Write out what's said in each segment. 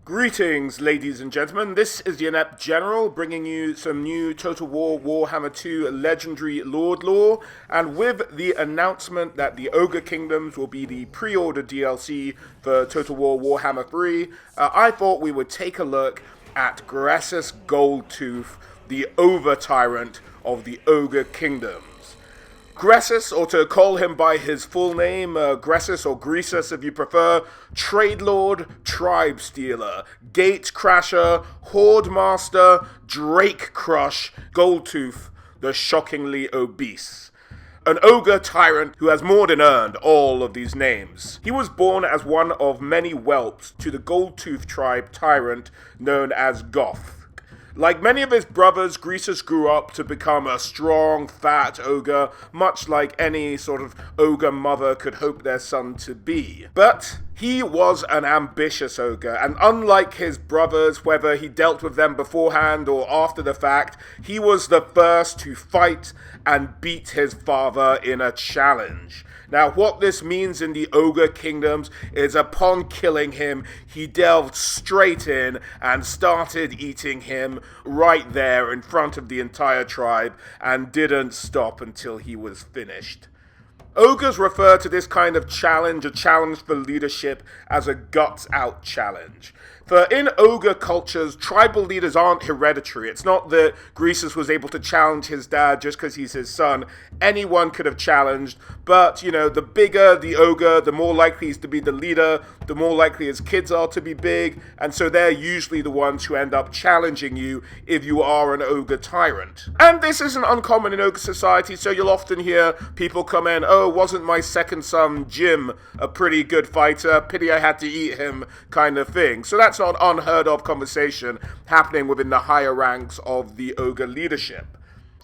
Greetings, ladies and gentlemen. This is the Inept General bringing you some new Total War Warhammer 2 Legendary Lord lore, and with the announcement that the Ogre Kingdoms will be the pre-order DLC for Total War Warhammer 3, I thought we would take a look at Greasus Goldtooth, the Overtyrant of the Ogre Kingdoms. Greasus, or to call him by his full name, Greasus or Greasus if you prefer, Tradelord, Tribestealer, Gatecrasher, Hoardmaster, Drakecrush, Goldtooth, the shockingly obese. An ogre tyrant who has more than earned all of these names. He was born as one of many whelps to the Goldtooth tribe tyrant known as Goth. Like many of his brothers, Greasus grew up to become a strong, fat ogre, much like any sort of ogre mother could hope their son to be. But he was an ambitious ogre, and unlike his brothers, whether he dealt with them beforehand or after the fact, he was the first to fight and beat his father in a challenge. Now, what this means in the Ogre Kingdoms is upon killing him, he delved straight in and started eating him right there in front of the entire tribe and didn't stop until he was finished. Ogres refer to this kind of challenge, a challenge for leadership, as a guts-out challenge. For in ogre cultures, tribal leaders aren't hereditary. It's not that Greasus was able to challenge his dad just because he's his son. Anyone could have challenged, but, you know, the bigger the ogre, the more likely he's to be the leader, the more likely his kids are to be big, and so they're usually the ones who end up challenging you if you are an ogre tyrant. And this isn't uncommon in ogre society, so you'll often hear people come in, "Oh, wasn't my second son, Jim, a pretty good fighter? Pity I had to eat him," kind of thing. So that's not an unheard of conversation happening within the higher ranks of the ogre leadership.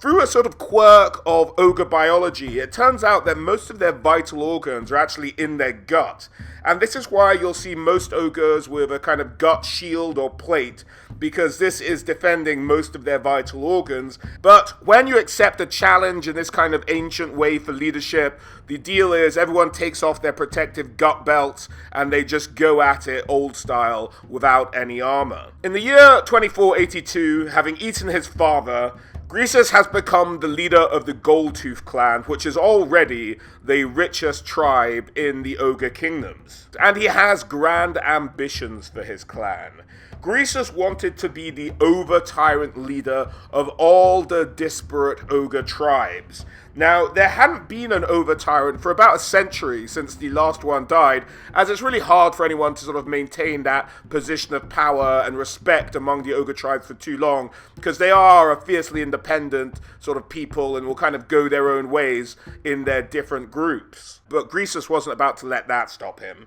Through a sort of quirk of ogre biology, it turns out that most of their vital organs are actually in their gut. And this is why you'll see most ogres with a kind of gut shield or plate, because this is defending most of their vital organs. But when you accept a challenge in this kind of ancient way for leadership, the deal is everyone takes off their protective gut belts and they just go at it old style without any armor. In the year 2482, having eaten his father, Greasus has become the leader of the Goldtooth clan, which is already the richest tribe in the Ogre Kingdoms. And he has grand ambitions for his clan. Greasus wanted to be the Overtyrant leader of all the disparate ogre tribes. Now, there hadn't been an Overtyrant for about a century since the last one died, as it's really hard for anyone to sort of maintain that position of power and respect among the ogre tribes for too long, because they are a fiercely independent sort of people and will kind of go their own ways in their different groups. But Greasus wasn't about to let that stop him.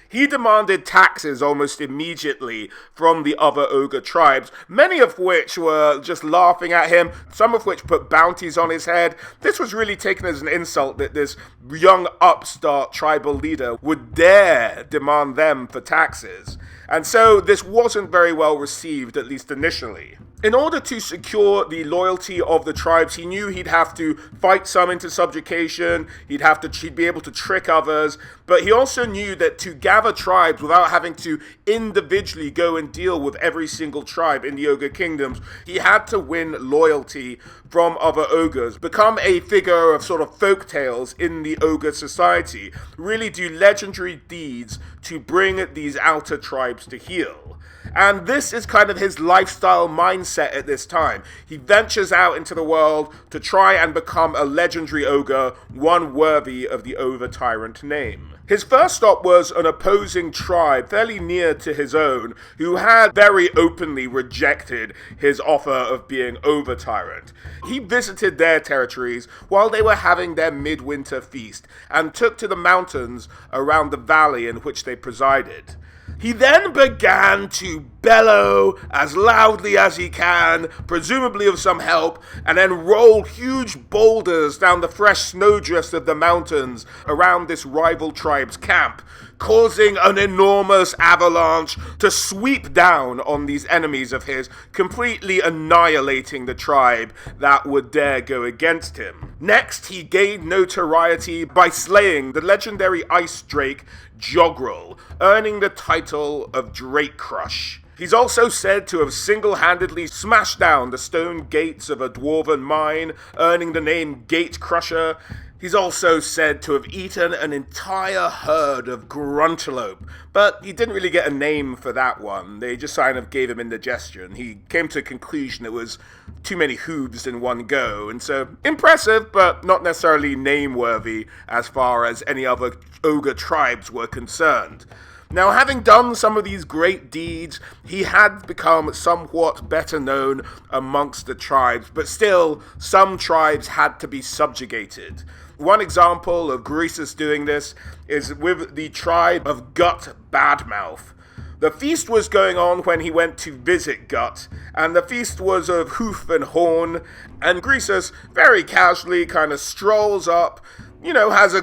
He demanded taxes almost immediately from the other ogre tribes, many of which were just laughing at him, some of which put bounties on his head. This was really taken as an insult that this young upstart tribal leader would dare demand them for taxes. And so this wasn't very well received, at least initially. In order to secure the loyalty of the tribes, he knew he'd have to fight some into subjugation, he'd be able to trick others, but he also knew that to gather tribes without having to individually go and deal with every single tribe in the Ogre Kingdoms, he had to win loyalty from other ogres, become a figure of sort of folk tales in the ogre society, really do legendary deeds to bring these outer tribes to heel. And this is kind of his lifestyle mindset at this time. He ventures out into the world to try and become a legendary ogre, one worthy of the Overtyrant name. His first stop was an opposing tribe fairly near to his own, who had very openly rejected his offer of being Overtyrant. He visited their territories while they were having their midwinter feast, and took to the mountains around the valley in which they presided. He then began to bellow as loudly as he can, presumably with some help, and then roll huge boulders down the fresh snowdrifts of the mountains around this rival tribe's camp, causing an enormous avalanche to sweep down on these enemies of his, completely annihilating the tribe that would dare go against him. Next, he gained notoriety by slaying the legendary ice drake Jogrel, earning the title of Drakecrush. He's also said to have single-handedly smashed down the stone gates of a dwarven mine, earning the name Gatecrasher. He's also said to have eaten an entire herd of gruntelope, but he didn't really get a name for that one. They just kind of gave him indigestion. He came to a conclusion it was too many hooves in one go, and so impressive, but not necessarily name-worthy as far as any other ogre tribes were concerned. Now, having done some of these great deeds, he had become somewhat better known amongst the tribes, but still, some tribes had to be subjugated. One example of Greasus doing this is with the tribe of Gut Badmouth. The feast was going on when he went to visit Gut, and the feast was of hoof and horn, and Greasus very casually kind of strolls up, has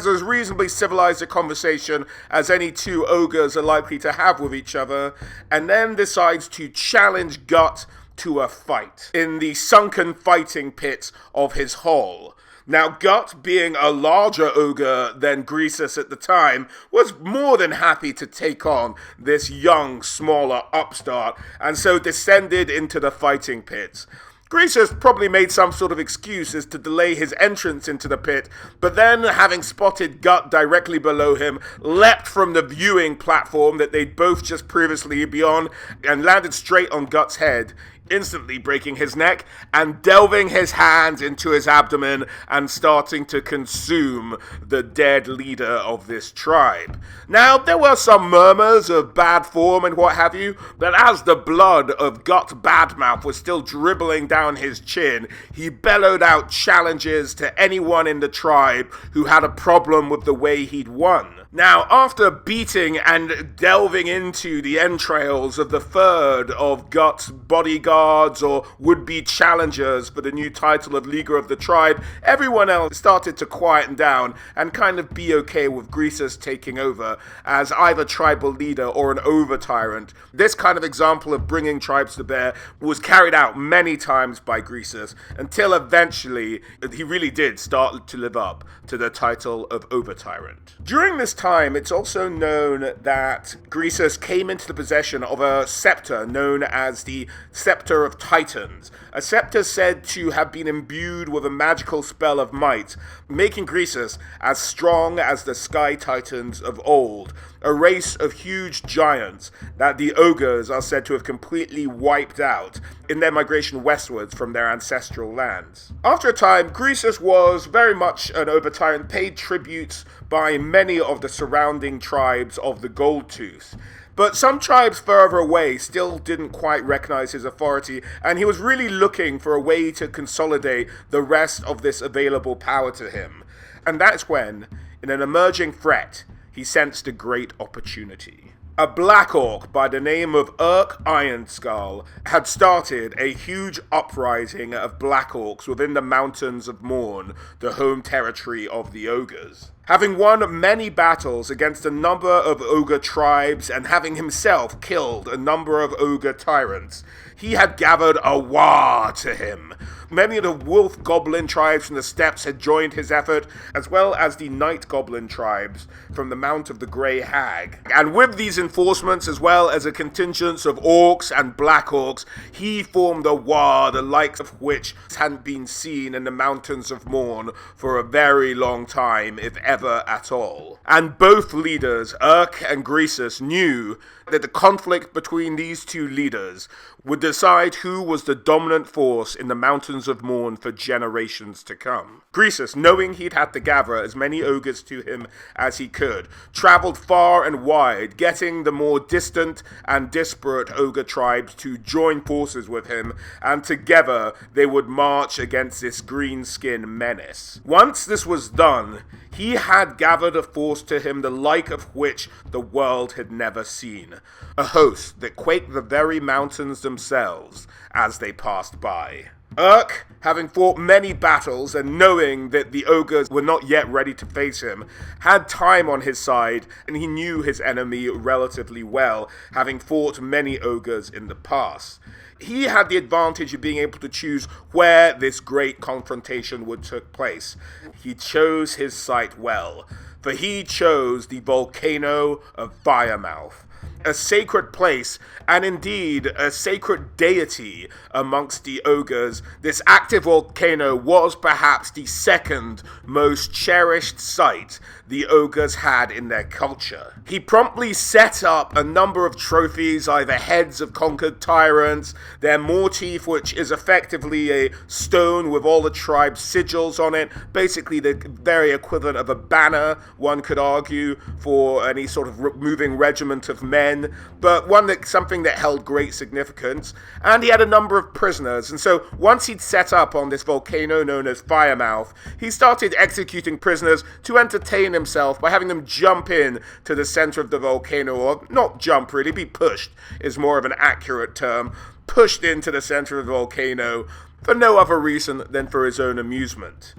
as reasonably civilized a conversation as any two ogres are likely to have with each other, and then decides to challenge Gut to a fight in the sunken fighting pit of his hall. Now, Gut, being a larger ogre than Greasus at the time, was more than happy to take on this young, smaller upstart, and so descended into the fighting pit. Greasus probably made some sort of excuse as to delay his entrance into the pit, but then, having spotted Gut directly below him, leapt from the viewing platform that they'd both just previously be on, and landed straight on Gut's head, instantly breaking his neck and delving his hands into his abdomen and starting to consume the dead leader of this tribe. Now, there were some murmurs of bad form and what have you, but as the blood of Gut Badmouth was still dribbling down his chin, he bellowed out challenges to anyone in the tribe who had a problem with the way he'd won. Now, after beating and delving into the entrails of the third of Gut's bodyguards or would-be challengers for the new title of Leader of the Tribe, everyone else started to quieten down and kind of be okay with Greasus taking over as either tribal leader or an Overtyrant. This kind of example of bringing tribes to bear was carried out many times by Greasus until eventually he really did start to live up to the title of Overtyrant. During this time, it's also known that Greasus came into the possession of a scepter known as the Scepter of Titans, a scepter said to have been imbued with a magical spell of might, making Greasus as strong as the Sky Titans of old, a race of huge giants that the ogres are said to have completely wiped out in their migration westwards from their ancestral lands. After a time, Greasus was very much an Overtyrant, paid tributes by many of the surrounding tribes of the Goldtooth. But some tribes further away still didn't quite recognize his authority, and he was really looking for a way to consolidate the rest of this available power to him. And that's when, in an emerging threat, he sensed a great opportunity. A Black Orc by the name of Irk Iron Skull had started a huge uprising of Black Orcs within the Mountains of Morn, the home territory of the ogres. Having won many battles against a number of ogre tribes and having himself killed a number of ogre tyrants, he had gathered a war to him. Many of the wolf goblin tribes from the steppes had joined his effort, as well as the night goblin tribes from the Mount of the Grey Hag. And with these enforcements, as well as a contingent of orcs and black orcs, he formed a war the likes of which hadn't been seen in the Mountains of Morn for a very long time, if ever at all. And both leaders, Irk and Greasus, knew that the conflict between these two leaders would decide who was the dominant force in the Mountains of Morn for generations to come. Greasus, knowing he'd had to gather as many ogres to him as he could, travelled far and wide, getting the more distant and disparate ogre tribes to join forces with him, and together they would march against this green-skin menace. Once this was done, he had gathered a force to him the like of which the world had never seen, a host that quaked the very mountains themselves as they passed by. Irk, having fought many battles and knowing that the ogres were not yet ready to face him, had time on his side, and he knew his enemy relatively well, having fought many ogres in the past. He had the advantage of being able to choose where this great confrontation would take place. He chose his site well, for he chose the volcano of Firemouth, a sacred place, and indeed a sacred deity amongst the ogres. This active volcano was perhaps the second most cherished site the ogres had in their culture. He promptly set up a number of trophies, either heads of conquered tyrants, their mortief, which is effectively a stone with all the tribe's sigils on it, basically the very equivalent of a banner, one could argue, for any sort of moving regiment of men, but something that held great significance. And he had a number of prisoners, and so once he'd set up on this volcano known as Firemouth, he started executing prisoners to entertain himself by having them jump in to the center of the volcano, or not jump really, be pushed is more of an accurate term, pushed into the center of the volcano for no other reason than for his own amusement.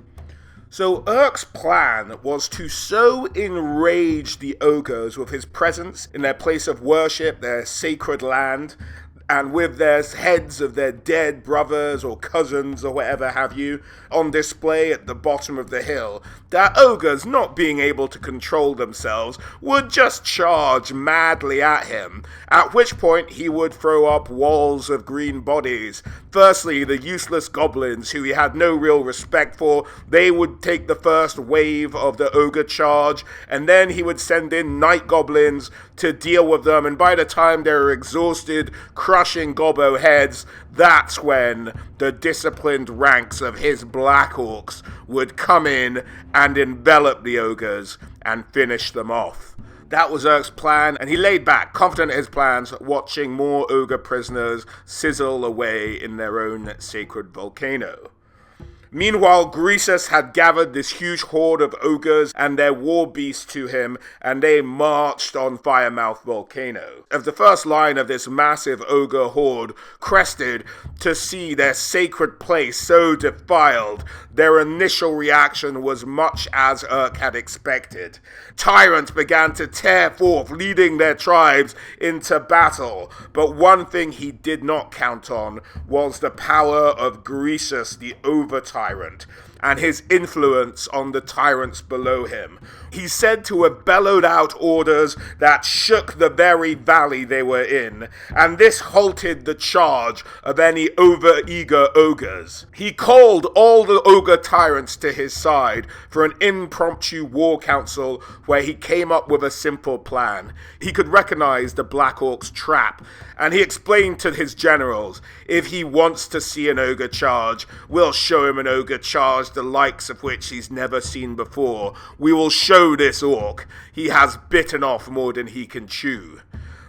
So Irk's plan was to so enrage the ogres with his presence in their place of worship, their sacred land, and with their heads of their dead brothers or cousins or whatever have you on display at the bottom of the hill, that ogres, not being able to control themselves, would just charge madly at him, at which point he would throw up walls of green bodies. Firstly, the useless goblins, who he had no real respect for, they would take the first wave of the ogre charge, and then he would send in night goblins to deal with them, and by the time they were exhausted, crushing gobbo heads, that's when the disciplined ranks of his Black Orcs would come in and envelop the ogres and finish them off. That was Irk's plan, and he laid back, confident in his plans, watching more ogre prisoners sizzle away in their own sacred volcano. Meanwhile, Greasus had gathered this huge horde of ogres and their war beasts to him, and they marched on Firemouth Volcano. Of the first line of this massive ogre horde crested to see their sacred place so defiled, their initial reaction was much as Irk had expected. Tyrants began to tear forth, leading their tribes into battle, but one thing he did not count on was the power of Greasus the Overtyrant, and his influence on the tyrants below him. He's said to have bellowed out orders that shook the very valley they were in, and this halted the charge of any over-eager ogres. He called all the ogre tyrants to his side for an impromptu war council where he came up with a simple plan. He could recognize the Black Orc's trap, and he explained to his generals, if he wants to see an ogre charge, we'll show him an ogre charge the likes of which he's never seen before. We will show this orc. He has bitten off more than he can chew.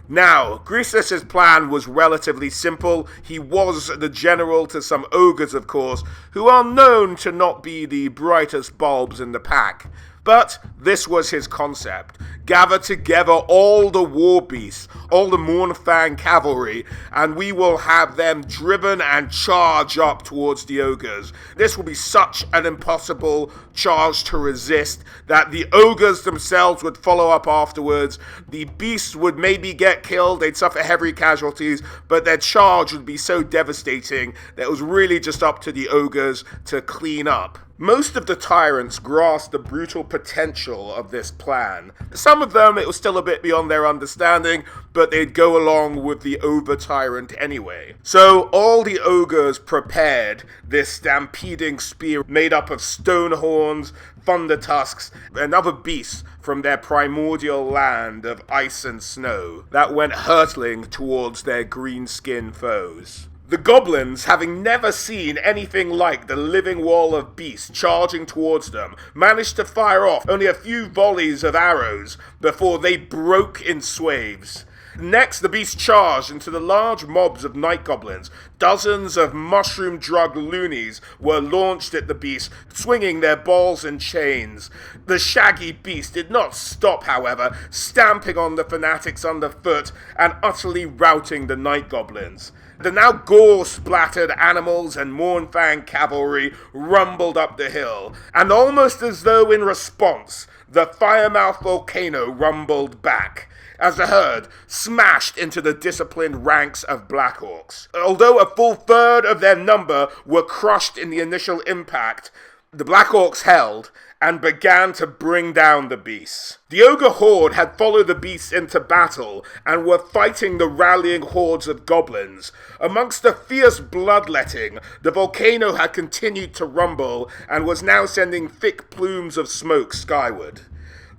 Now, Greasus' plan was relatively simple. He was the general to some ogres, of course, who are known to not be the brightest bulbs in the pack. But this was his concept. Gather together all the war beasts, all the Mournfang cavalry, and we will have them driven and charge up towards the ogres. This will be such an impossible charge to resist that the ogres themselves would follow up afterwards. The beasts would maybe get killed, they'd suffer heavy casualties, but their charge would be so devastating that it was really just up to the ogres to clean up. Most of the tyrants grasped the brutal potential of this plan. Some of them, it was still a bit beyond their understanding, but they'd go along with the Overtyrant anyway. So all the ogres prepared this stampeding spear made up of stone horns, thunder tusks, and other beasts from their primordial land of ice and snow that went hurtling towards their green-skinned foes. The goblins, having never seen anything like the living wall of beasts charging towards them, managed to fire off only a few volleys of arrows before they broke in swaves. Next, the beasts charged into the large mobs of night goblins. Dozens of mushroom-drugged loonies were launched at the beasts, swinging their balls and chains. The shaggy beast did not stop, however, stamping on the fanatics underfoot and utterly routing the night goblins. The now gore-splattered animals and Mournfang cavalry rumbled up the hill, and almost as though in response, the Firemouth volcano rumbled back, as the herd smashed into the disciplined ranks of Black Orcs. Although a full third of their number were crushed in the initial impact, the Black Orcs held and began to bring down the beasts. The Ogre Horde had followed the beasts into battle and were fighting the rallying hordes of goblins. Amongst the fierce bloodletting, the volcano had continued to rumble and was now sending thick plumes of smoke skyward.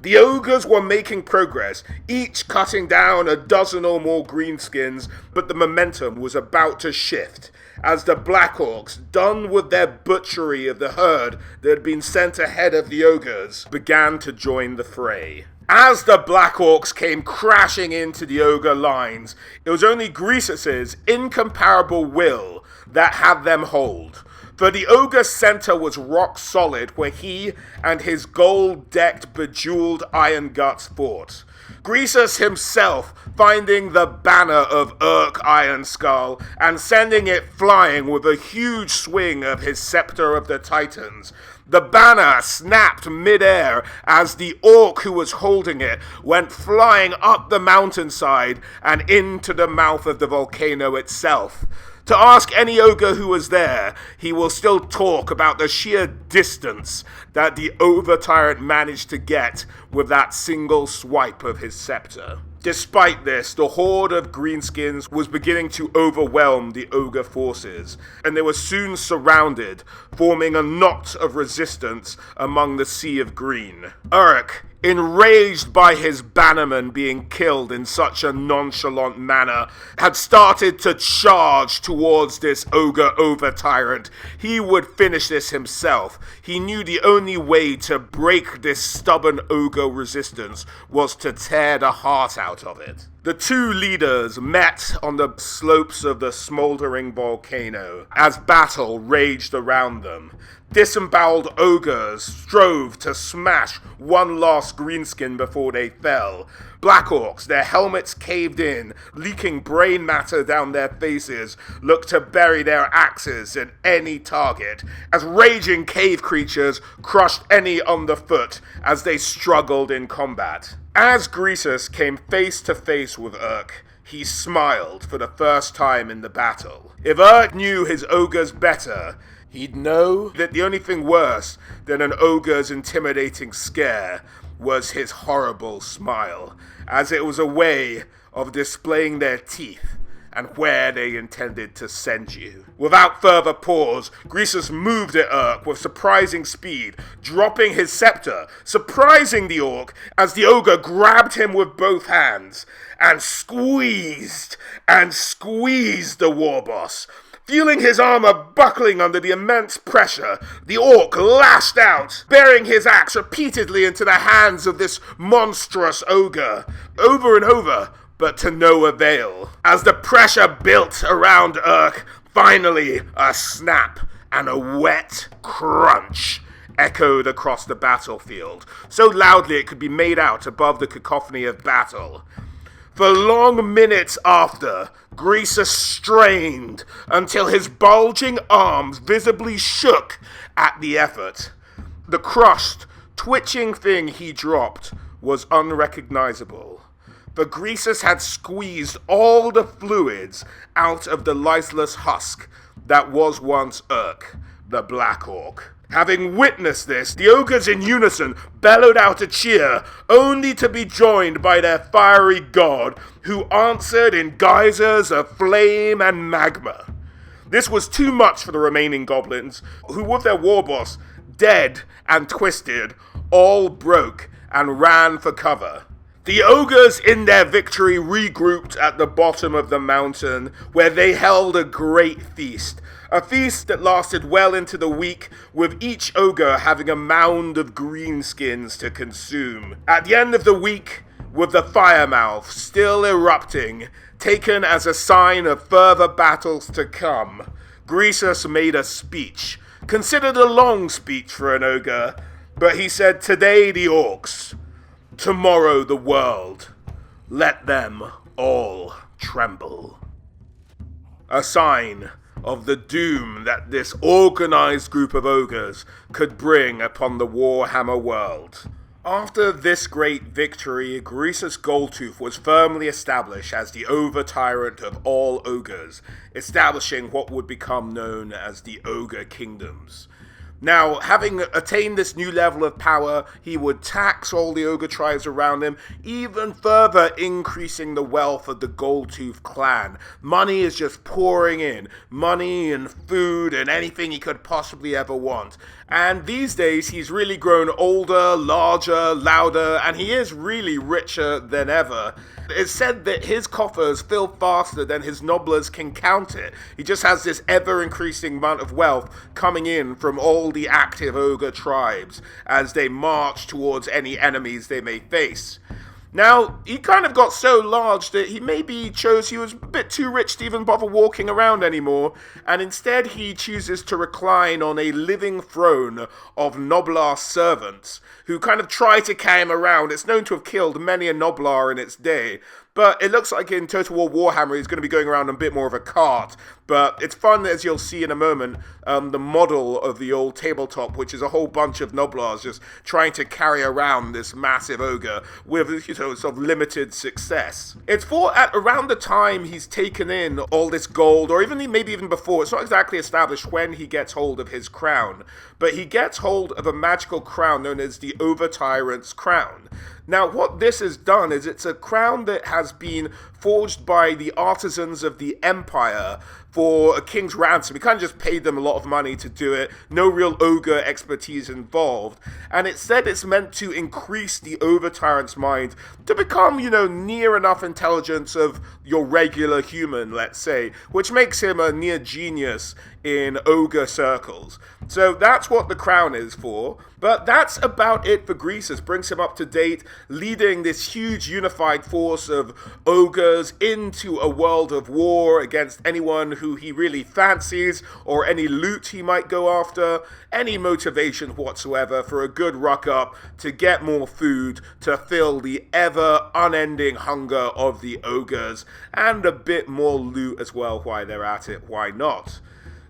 The ogres were making progress, each cutting down a dozen or more greenskins, but the momentum was about to shift, as the Black Orcs, done with their butchery of the herd that had been sent ahead of the ogres, began to join the fray. As the Black Orcs came crashing into the ogre lines, it was only Greasus's incomparable will that had them hold. For the ogre's center was rock solid where he and his gold-decked, bejeweled Iron Guts fought. Greasus himself finding the banner of Irk Iron Skull and sending it flying with a huge swing of his Scepter of the Titans. The banner snapped mid-air as the orc who was holding it went flying up the mountainside and into the mouth of the volcano itself. To ask any ogre who was there, he will still talk about the sheer distance that the Overtyrant managed to get with that single swipe of his scepter. Despite this, the horde of greenskins was beginning to overwhelm the ogre forces, and they were soon surrounded, forming a knot of resistance among the sea of green. Irk, enraged by his bannerman being killed in such a nonchalant manner, had started to charge towards this ogre Overtyrant. He would finish this himself. He knew the only way to break this stubborn ogre resistance was to tear the heart out of it. The two leaders met on the slopes of the smoldering volcano as battle raged around them. Disemboweled ogres strove to smash one last greenskin before they fell. Black Orcs, their helmets caved in, leaking brain matter down their faces, looked to bury their axes in any target, as raging cave creatures crushed any on the foot as they struggled in combat. As Greasus came face to face with Irk, he smiled for the first time in the battle. If Irk knew his ogres better, he'd know that the only thing worse than an ogre's intimidating scare was his horrible smile, as it was a way of displaying their teeth and where they intended to send you. Without further pause, Greasus moved at Irk with surprising speed, dropping his scepter, surprising the orc as the ogre grabbed him with both hands and squeezed the warboss. Feeling his armor buckling under the immense pressure, the orc lashed out, bearing his axe repeatedly into the hands of this monstrous ogre, over and over, but to no avail. As the pressure built around Irk, finally a snap and a wet crunch echoed across the battlefield, so loudly it could be made out above the cacophony of battle. For long minutes after, Greasus strained until his bulging arms visibly shook at the effort. The crushed, twitching thing he dropped was unrecognizable, for Greasus had squeezed all the fluids out of the lifeless husk that was once Irk, the Black Orc. Having witnessed this, the ogres in unison bellowed out a cheer, only to be joined by their fiery god, who answered in geysers of flame and magma. This was too much for the remaining goblins, who with their warboss dead and twisted, all broke and ran for cover. The ogres in their victory regrouped at the bottom of the mountain, where they held a great feast. A feast that lasted well into the week, with each ogre having a mound of greenskins to consume. At the end of the week, with the Firemouth still erupting, taken as a sign of further battles to come, Greasus made a speech, considered a long speech for an ogre, but he said, "Today the orcs, tomorrow the world, let them all tremble." a sign of the doom that this organized group of ogres could bring upon the Warhammer world. After this great victory, Greasus Goldtooth was firmly established as the Overtyrant of all ogres, establishing what would become known as the Ogre Kingdoms. Now, having attained this new level of power, he would tax all the ogre tribes around him, even further increasing the wealth of the Goldtooth clan. Money is just pouring in. Money and food and anything he could possibly ever want. And these days, he's really grown older, larger, louder, and he is really richer than ever. It's said that his coffers fill faster than his nobblers can count it. He just has this ever-increasing amount of wealth coming in from all the active ogre tribes as they march towards any enemies they may face. Now, he kind of got so large that he maybe chose he was a bit too rich to even bother walking around anymore, and instead he chooses to recline on a living throne of Noblar servants, who kind of try to carry him around. It's known to have killed many a Noblar in its day, but it looks like in Total War Warhammer he's going to be going around on a bit more of a cart. But it's fun, as you'll see in a moment, the model of the old tabletop, which is a whole bunch of Noblars just trying to carry around this massive ogre with, sort of limited success. It's for at around the time he's taken in all this gold, or maybe even before. It's not exactly established when he gets hold of his crown, but he gets hold of a magical crown known as the Overtyrant's crown. Now, what this has done is it's a crown that has been forged by the artisans of the Empire for a king's ransom. He kind of just paid them a lot of money to do it. No real ogre expertise involved. And it said it's meant to increase the Overtyrant's mind to become, near enough intelligence of your regular human, let's say, which makes him a near genius in ogre circles. So that's what the crown is for. But that's about it for Greasus. Brings him up to date, leading this huge unified force of ogres into a world of war against anyone who he really fancies, or any loot he might go after, any motivation whatsoever for a good ruck up to get more food, to fill the ever unending hunger of the ogres, and a bit more loot as well while they're at it, why not?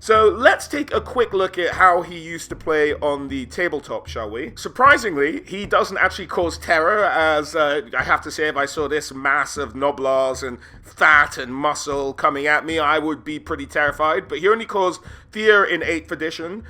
So let's take a quick look at how he used to play on the tabletop, shall we? Surprisingly, he doesn't actually cause terror, as I have to say, if I saw this mass of Noblars and fat and muscle coming at me, I would be pretty terrified. But he only caused fear in 8th edition.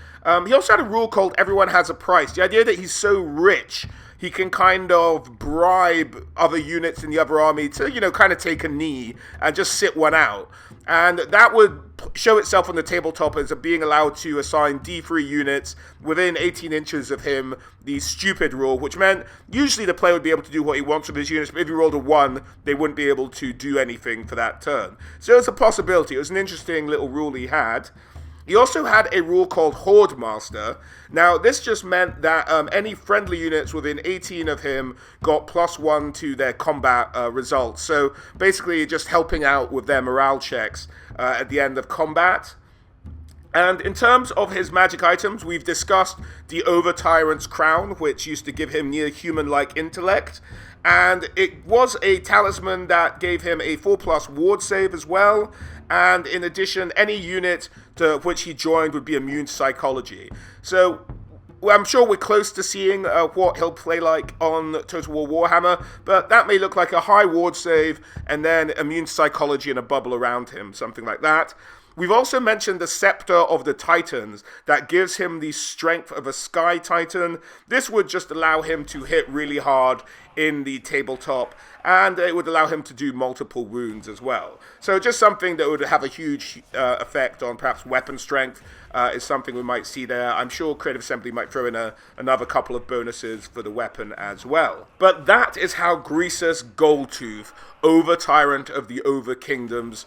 He also had a rule called everyone has a price. The idea that he's so rich, he can kind of bribe other units in the other army to, kind of take a knee and just sit one out. And that would show itself on the tabletop as being allowed to assign D3 units within 18 inches of him, the stupid rule, which meant usually the player would be able to do what he wants with his units, but if he rolled a 1, they wouldn't be able to do anything for that turn. So it's a possibility. It was an interesting little rule he had. He also had a rule called Hoardmaster. Now, this just meant that any friendly units within 18 of him got +1 to their combat results. So basically just helping out with their morale checks at the end of combat. And in terms of his magic items, we've discussed the Overtyrant's crown, which used to give him near human-like intellect. And it was a talisman that gave him a 4+ ward save as well. And in addition, any unit to which he joined would be immune to psychology. So I'm sure we're close to seeing what he'll play like on Total War Warhammer, but that may look like a high ward save and then immune to psychology and a bubble around him, something like that. We've also mentioned the Scepter of the Titans that gives him the strength of a Sky Titan. This would just allow him to hit really hard in the tabletop, and it would allow him to do multiple wounds as well. So just something that would have a huge effect on perhaps weapon strength is something we might see there. I'm sure Creative Assembly might throw in another couple of bonuses for the weapon as well. But that is how Greasus Goldtooth, Overtyrant of the Ogre Kingdoms,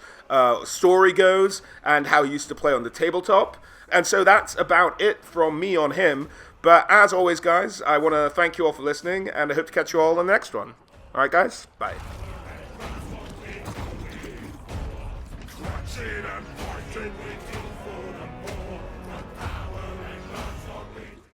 story goes, and how he used to play on the tabletop. And so that's about it from me on him. But as always, guys, I want to thank you all for listening, and I hope to catch you all on the next one. All right, guys? Bye.